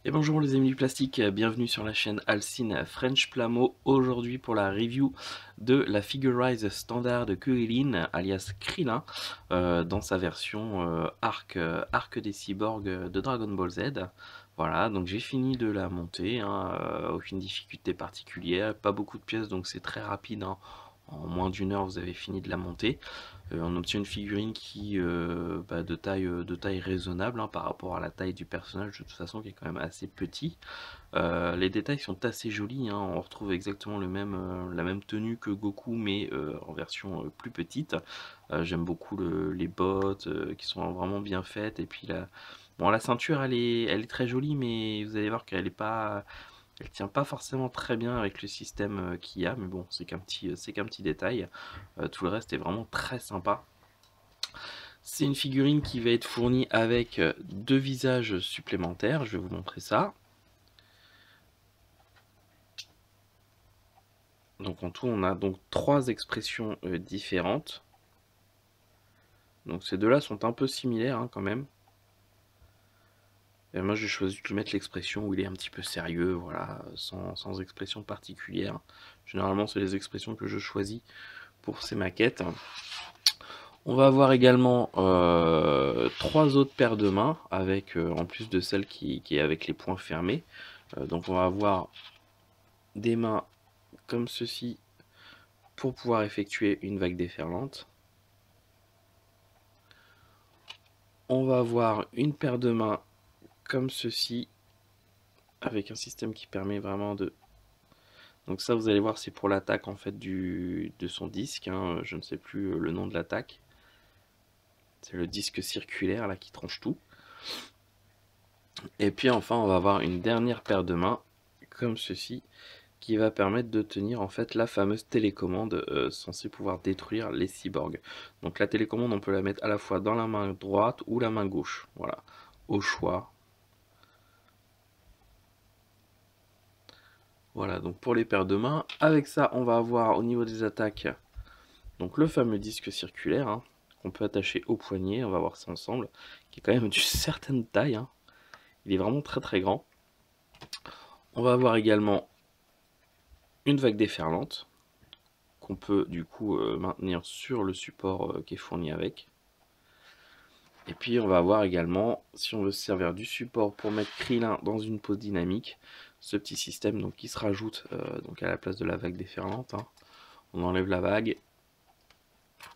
Et bonjour les amis du plastique, bienvenue sur la chaîne Alcine French Plamo. Aujourd'hui pour la review de la Figurize standard de Krillin, alias Krillin, dans sa version Arc des Cyborgs de Dragon Ball Z. Voilà, donc j'ai fini de la monter, hein, aucune difficulté particulière, pas beaucoup de pièces donc c'est très rapide, hein. En moins d'une heure vous avez fini de la monter. On obtient une figurine qui de taille raisonnable, hein, par rapport à la taille du personnage de toute façon qui est quand même assez petit. Les détails sont assez jolis, hein. On retrouve exactement la même tenue que Goku mais en version plus petite. J'aime beaucoup les bottes qui sont vraiment bien faites et puis la ceinture elle est très jolie mais vous allez voir elle tient pas forcément très bien avec le système qu'il y a, mais bon, c'est qu'un petit détail. Tout le reste est vraiment très sympa. C'est une figurine qui va être fournie avec deux visages supplémentaires. Je vais vous montrer ça. Donc en tout, on a donc trois expressions différentes. Donc ces deux-là sont un peu similaires, hein, quand même. Et moi j'ai choisi de lui mettre l'expression où il est un petit peu sérieux, voilà, sans expression particulière. Généralement c'est les expressions que je choisis pour ces maquettes. On va avoir également trois autres paires de mains, avec en plus de celle qui est avec les poings fermés. Donc on va avoir des mains comme ceci pour pouvoir effectuer une vague déferlante. On va avoir une paire de mains comme ceci, avec un système qui permet vraiment de... Donc ça vous allez voir c'est pour l'attaque en fait de son disque, hein. Je ne sais plus le nom de l'attaque. C'est le disque circulaire là qui tranche tout. Et puis enfin on va avoir une dernière paire de mains comme ceci qui va permettre de tenir en fait la fameuse télécommande censée pouvoir détruire les cyborgs. Donc la télécommande on peut la mettre à la fois dans la main droite ou la main gauche, voilà, au choix. Voilà, donc pour les paires de mains, avec ça on va avoir au niveau des attaques, donc le fameux disque circulaire, hein, qu'on peut attacher au poignet, on va voir ça ensemble, qui est quand même d'une certaine taille, hein. Il est vraiment très très grand. On va avoir également une vague déferlante, qu'on peut du coup maintenir sur le support qui est fourni avec. Et puis on va avoir également, si on veut se servir du support pour mettre Krillin dans une pose dynamique, ce petit système donc, qui se rajoute donc à la place de la vague déferlante, hein. On enlève la vague,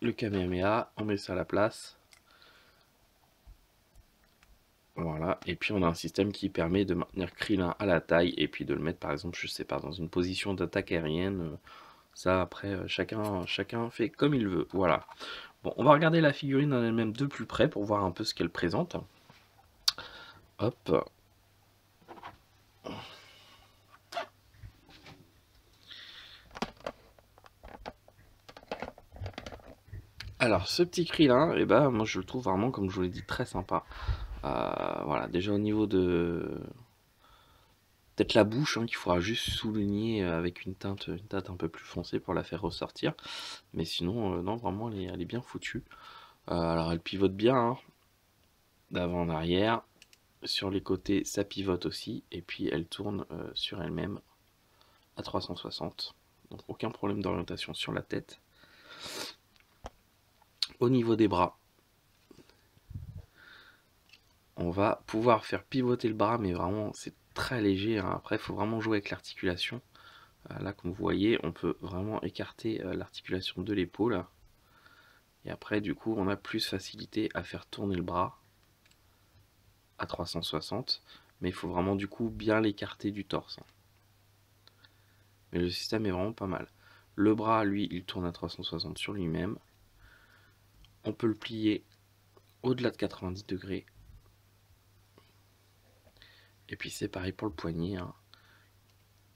le Kamehameha, on met ça à la place. Voilà, et puis on a un système qui permet de maintenir Krillin à la taille et puis de le mettre par exemple, je sais pas, dans une position d'attaque aérienne. Ça après, chacun fait comme il veut, voilà. Bon, on va regarder la figurine en elle-même de plus près pour voir un peu ce qu'elle présente. Hop. Alors, ce petit Krillin, eh ben, moi je le trouve vraiment, comme je vous l'ai dit, très sympa. Voilà, déjà au niveau de... Peut-être la bouche, hein, qu'il faudra juste souligner avec une teinte un peu plus foncée pour la faire ressortir. Mais sinon, non, vraiment, elle est bien foutue. Alors, elle pivote bien, hein, d'avant en arrière. Sur les côtés, ça pivote aussi. Et puis, elle tourne sur elle-même à 360. Donc, aucun problème d'orientation sur la tête. Au niveau des bras, on va pouvoir faire pivoter le bras, mais vraiment, c'est très léger, hein. Après, il faut vraiment jouer avec l'articulation. Là, comme vous voyez, on peut vraiment écarter l'articulation de l'épaule. Et après, du coup, on a plus facilité à faire tourner le bras à 360. Mais il faut vraiment, du coup, bien l'écarter du torse. Mais le système est vraiment pas mal. Le bras, lui, il tourne à 360 sur lui-même. On peut le plier au-delà de 90 degrés. Et puis c'est pareil pour le poignet, hein.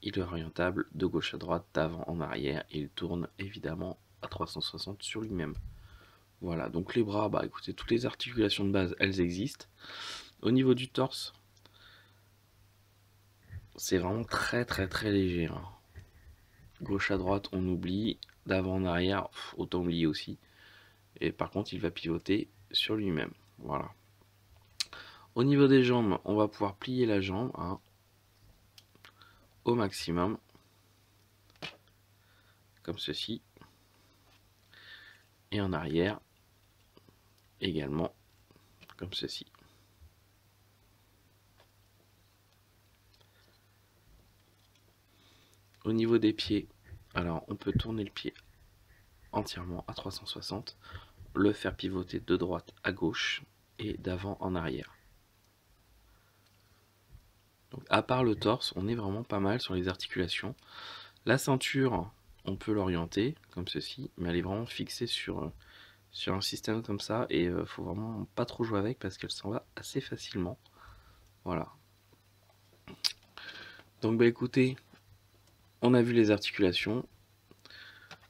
Il est orientable de gauche à droite, d'avant en arrière, et il tourne évidemment à 360 sur lui-même. Voilà, donc les bras, bah écoutez, toutes les articulations de base, elles existent. Au niveau du torse, c'est vraiment très très très léger, hein. Gauche à droite, on oublie, d'avant en arrière, autant oublier aussi. Et par contre, il va pivoter sur lui-même. Voilà. Au niveau des jambes, on va pouvoir plier la jambe hein, au maximum, comme ceci, et en arrière également, comme ceci. Au niveau des pieds, alors on peut tourner le pied entièrement à 360, le faire pivoter de droite à gauche et d'avant en arrière. Donc à part le torse, on est vraiment pas mal sur les articulations. La ceinture, on peut l'orienter comme ceci, mais elle est vraiment fixée sur un système comme ça et faut vraiment pas trop jouer avec parce qu'elle s'en va assez facilement. Voilà. Donc bah écoutez, on a vu les articulations.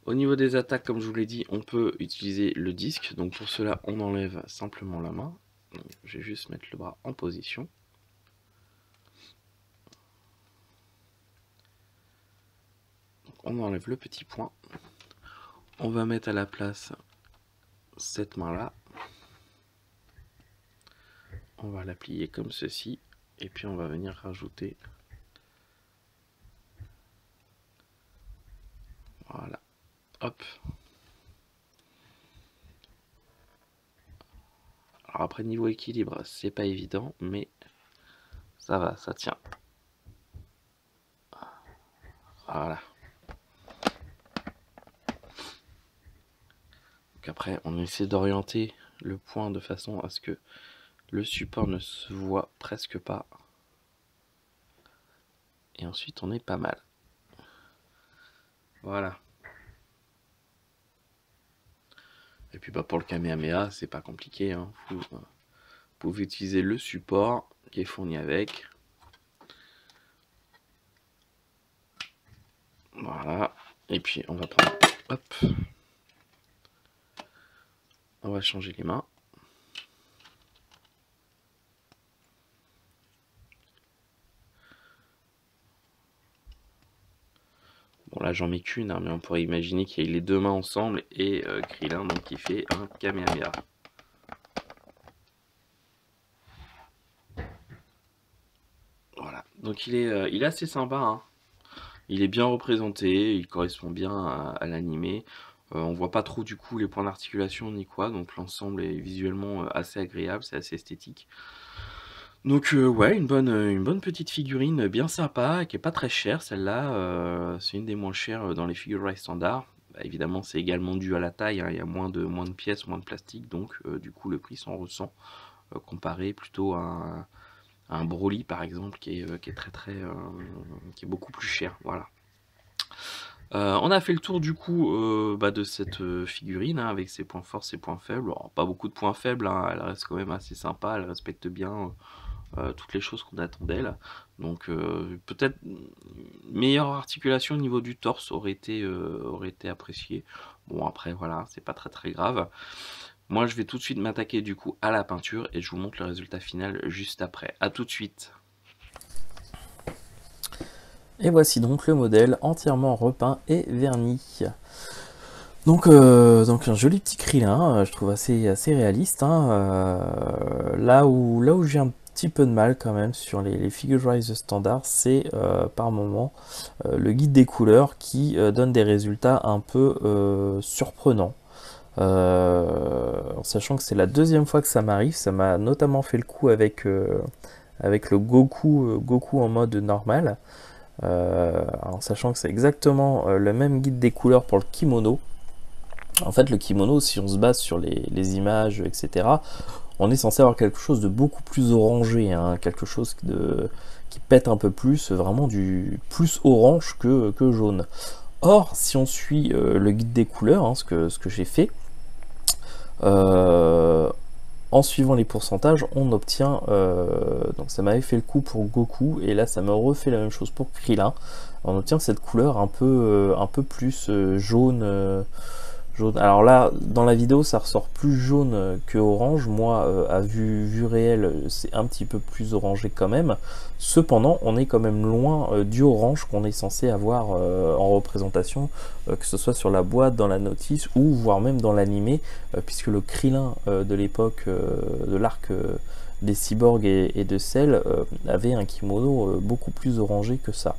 Au niveau des attaques, comme je vous l'ai dit, on peut utiliser le disque. Donc pour cela, on enlève simplement la main. Donc, je vais juste mettre le bras en position. Donc, on enlève le petit point. On va mettre à la place cette main-là. On va la plier comme ceci. Et puis on va venir rajouter. Voilà. Hop. Alors après niveau équilibre, c'est pas évident, mais ça va, ça tient. Voilà. Donc après, on essaie d'orienter le point de façon à ce que le support ne se voit presque pas. Et ensuite, on est pas mal. Voilà. Et puis bah, pour le Kamehameha, c'est pas compliqué. Hein. Vous pouvez utiliser le support qui est fourni avec. Voilà. Et puis on va prendre. Hop. On va changer les mains. Bon là j'en mets qu'une, hein, mais on pourrait imaginer qu'il y ait les deux mains ensemble et Krillin donc qui fait un Kamehameha. Voilà, donc il est assez sympa, hein. Il est bien représenté, il correspond bien à l'animé. On voit pas trop du coup les points d'articulation ni quoi, donc l'ensemble est visuellement assez agréable, c'est assez esthétique. Donc ouais, une bonne petite figurine bien sympa, qui est pas très chère celle-là, c'est une des moins chères dans les Figure-Rise standard. Bah, évidemment c'est également dû à la taille, hein, il y a moins de pièces, moins de plastique, donc du coup le prix s'en ressent, comparé plutôt à un Broly par exemple qui est qui est beaucoup plus cher, voilà. On a fait le tour du coup bah, de cette figurine hein, avec ses points forts, ses points faibles. Alors, pas beaucoup de points faibles, hein, elle reste quand même assez sympa, elle respecte bien toutes les choses qu'on attend d'elle. Donc peut-être une meilleure articulation au niveau du torse aurait été appréciée. Bon après voilà, c'est pas très grave. Moi je vais tout de suite m'attaquer du coup à la peinture et je vous montre le résultat final juste après. A tout de suite. Et voici donc le modèle entièrement repeint et verni. Donc un joli petit Krillin, je trouve assez réaliste. Hein. Là où j'ai un petit peu de mal quand même sur les Figure-Rise standard, c'est par moment le guide des couleurs qui donne des résultats un peu surprenants. En sachant que c'est la deuxième fois que ça m'arrive, ça m'a notamment fait le coup avec le Goku en mode normal. En sachant que c'est exactement le même guide des couleurs pour le kimono. En fait, le kimono, si on se base sur les images, etc., on est censé avoir quelque chose de beaucoup plus orangé, hein, quelque chose qui pète un peu plus, vraiment du plus orange que jaune. Or, si on suit le guide des couleurs, hein, ce que j'ai fait, en suivant les pourcentages, on obtient, donc ça m'avait fait le coup pour Goku, et là ça me refait la même chose pour Krillin. On obtient cette couleur un peu plus jaune, jaune. Alors là, dans la vidéo, ça ressort plus jaune que orange. Moi, à vue réelle, c'est un petit peu plus orangé quand même. Cependant, on est quand même loin du orange qu'on est censé avoir en représentation, que ce soit sur la boîte, dans la notice, ou voire même dans l'animé, puisque le Krillin de l'époque de l'arc des cyborgs et de Cell avait un kimono beaucoup plus orangé que ça.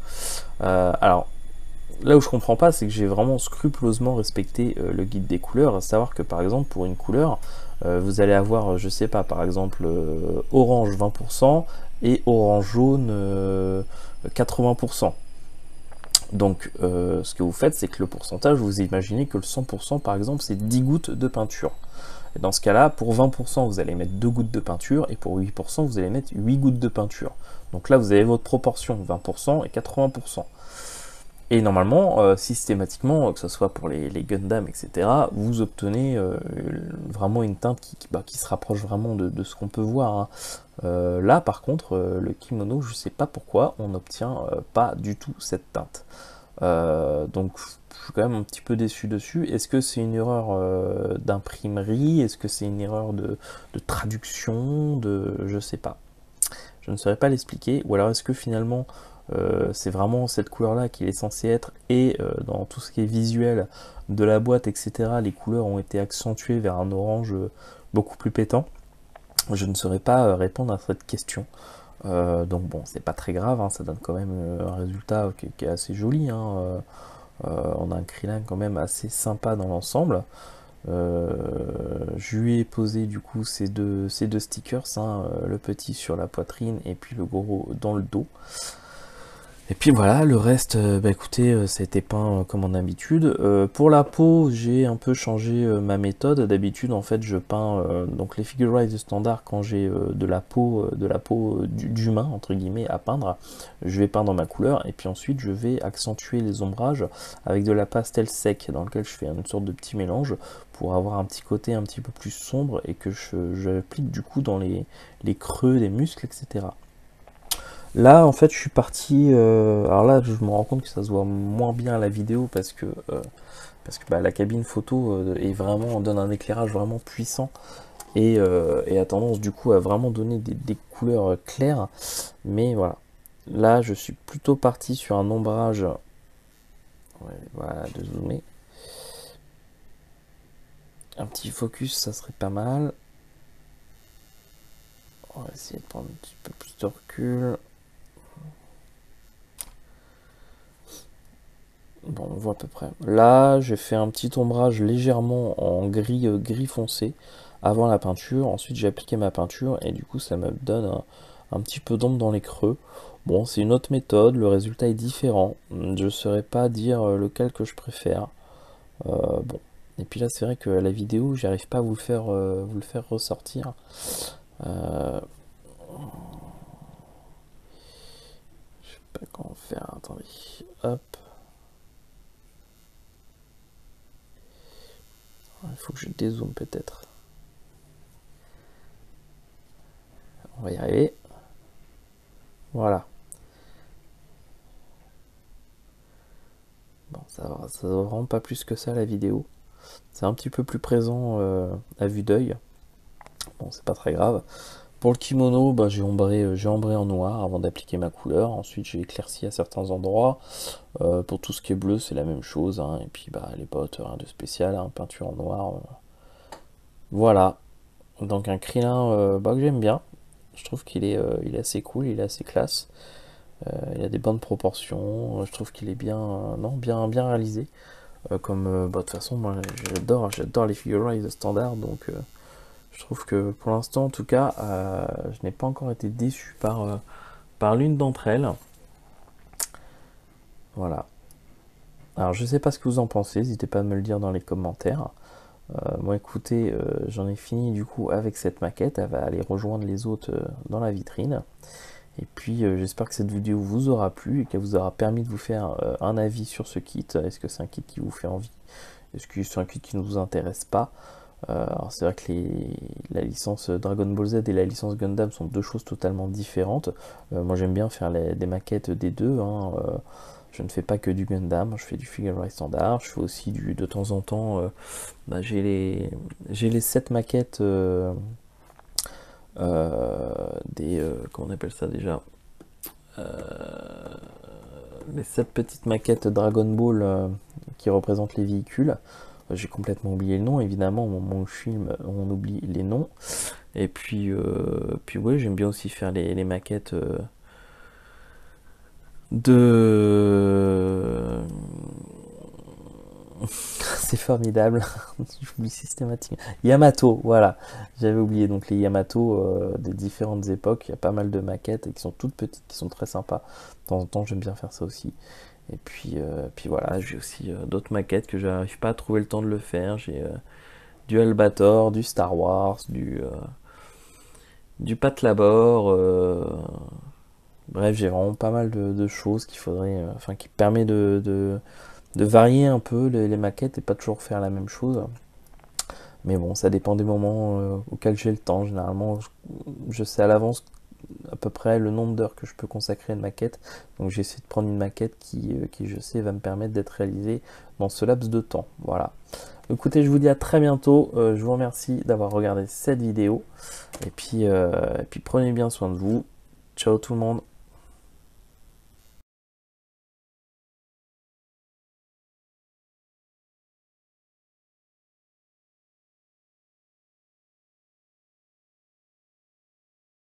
Alors, là où je comprends pas, c'est que j'ai vraiment scrupuleusement respecté le guide des couleurs, à savoir que par exemple pour une couleur, vous allez avoir, je sais pas, par exemple orange 20% et orange jaune 80%. Donc ce que vous faites, c'est que le pourcentage, vous imaginez que le 100% par exemple, c'est 10 gouttes de peinture. Et dans ce cas-là, pour 20%, vous allez mettre 2 gouttes de peinture, et pour 8%, vous allez mettre 8 gouttes de peinture. Donc là, vous avez votre proportion, 20% et 80%. Et normalement, systématiquement, que ce soit pour les Gundam, etc., vous obtenez vraiment une teinte qui se rapproche vraiment de ce qu'on peut voir, hein. Là, par contre, le kimono, je sais pas pourquoi, on n'obtient pas du tout cette teinte. Donc, je suis quand même un petit peu déçu dessus. Est-ce que c'est une erreur d'imprimerie? Est-ce que c'est une erreur de traduction? Je sais pas. Je ne saurais pas l'expliquer. Ou alors est-ce que finalement c'est vraiment cette couleur-là qu'il est censé être, et dans tout ce qui est visuel de la boîte, etc., les couleurs ont été accentuées vers un orange beaucoup plus pétant. Je ne saurais pas répondre à cette question. Donc bon, c'est pas très grave, hein, ça donne quand même un résultat qui est assez joli, hein. On a un Krillin quand même assez sympa dans l'ensemble. Je lui ai posé du coup ces deux stickers, hein, le petit sur la poitrine et puis le gros dans le dos. Et puis voilà, le reste, bah écoutez, ça a été peint comme en habitude. Pour la peau, j'ai un peu changé ma méthode. D'habitude, en fait, je peins donc les Figure-Rise standard quand j'ai de la peau d'humain entre guillemets à peindre. Je vais peindre ma couleur et puis ensuite je vais accentuer les ombrages avec de la pastel sec dans lequel je fais une sorte de petit mélange pour avoir un petit côté un petit peu plus sombre et que j'applique du coup dans les creux des muscles, etc. Là, en fait, je suis parti. Alors là, je me rends compte que ça se voit moins bien à la vidéo parce que bah, la cabine photo est vraiment donne un éclairage vraiment puissant et a tendance du coup à vraiment donner des couleurs claires. Mais voilà. Là, je suis plutôt parti sur un ombrage. Ouais, voilà, de zoomer. Un petit focus, ça serait pas mal. On va essayer de prendre un petit peu plus de recul. Bon, on voit à peu près. Là, j'ai fait un petit ombrage légèrement en gris foncé avant la peinture. Ensuite, j'ai appliqué ma peinture et du coup, ça me donne un petit peu d'ombre dans les creux. Bon, c'est une autre méthode, le résultat est différent. Je ne saurais pas dire lequel que je préfère. Bon. Et puis là, c'est vrai que la vidéo, j'arrive pas à vous le faire ressortir. Euh, je sais pas comment faire. Attendez. Hop. Il faut que je dézoome peut-être. On va y arriver. Voilà. Bon, ça va vraiment pas plus que ça la vidéo. C'est un petit peu plus présent à vue d'œil. Bon, c'est pas très grave. Pour le kimono, bah, j'ai ombré en noir avant d'appliquer ma couleur. Ensuite, j'ai éclairci à certains endroits. Pour tout ce qui est bleu, c'est la même chose, hein. Et puis, bah, les bottes, rien de spécial, hein, peinture en noir. Voilà. Donc, un Krillin bah, que j'aime bien. Je trouve il est assez cool, il est assez classe. Il a des bonnes proportions. Je trouve qu'il est bien, non, bien réalisé. Bah, de toute façon, moi, j'adore les Figure-Rise standard, donc je trouve que pour l'instant, en tout cas, je n'ai pas encore été déçu par l'une d'entre elles. Voilà. Alors, je sais pas ce que vous en pensez, n'hésitez pas à me le dire dans les commentaires. Moi, écoutez, j'en ai fini du coup avec cette maquette, elle va aller rejoindre les autres dans la vitrine. Et puis, j'espère que cette vidéo vous aura plu et qu'elle vous aura permis de vous faire un avis sur ce kit. Est-ce que c'est un kit qui vous fait envie? Est-ce que c'est un kit qui ne vous intéresse pas? Alors c'est vrai que la licence Dragon Ball Z et la licence Gundam sont deux choses totalement différentes. Moi j'aime bien faire des maquettes des deux, hein. Je ne fais pas que du Gundam, je fais du Figure Rise standard, je fais aussi de temps en temps, j'ai les 7 maquettes comment on appelle ça déjà, les 7 petites maquettes Dragon Ball qui représentent les véhicules. J'ai complètement oublié le nom, évidemment, au moment où je filme, on oublie les noms. Et puis ouais, j'aime bien aussi faire les maquettes de... C'est formidable, j'oublie systématiquement. Yamato, voilà, j'avais oublié, donc les Yamato des différentes époques, il y a pas mal de maquettes et qui sont toutes petites, qui sont très sympas. De temps en temps, j'aime bien faire ça aussi. Et puis voilà, j'ai aussi d'autres maquettes que j'arrive pas à trouver le temps de le faire. J'ai du Albator, du Star Wars, du Patlabor. Bref, j'ai vraiment pas mal de choses qu'il faudrait, enfin, qui permet de varier un peu les maquettes et pas toujours faire la même chose. Mais bon, ça dépend des moments auxquels j'ai le temps. Généralement, je sais à l'avance à peu près le nombre d'heures que je peux consacrer à une maquette. Donc j'essaie de prendre une maquette qui je sais va me permettre d'être réalisée dans ce laps de temps. Voilà. Écoutez, je vous dis à très bientôt. Je vous remercie d'avoir regardé cette vidéo. Et puis prenez bien soin de vous. Ciao tout le monde.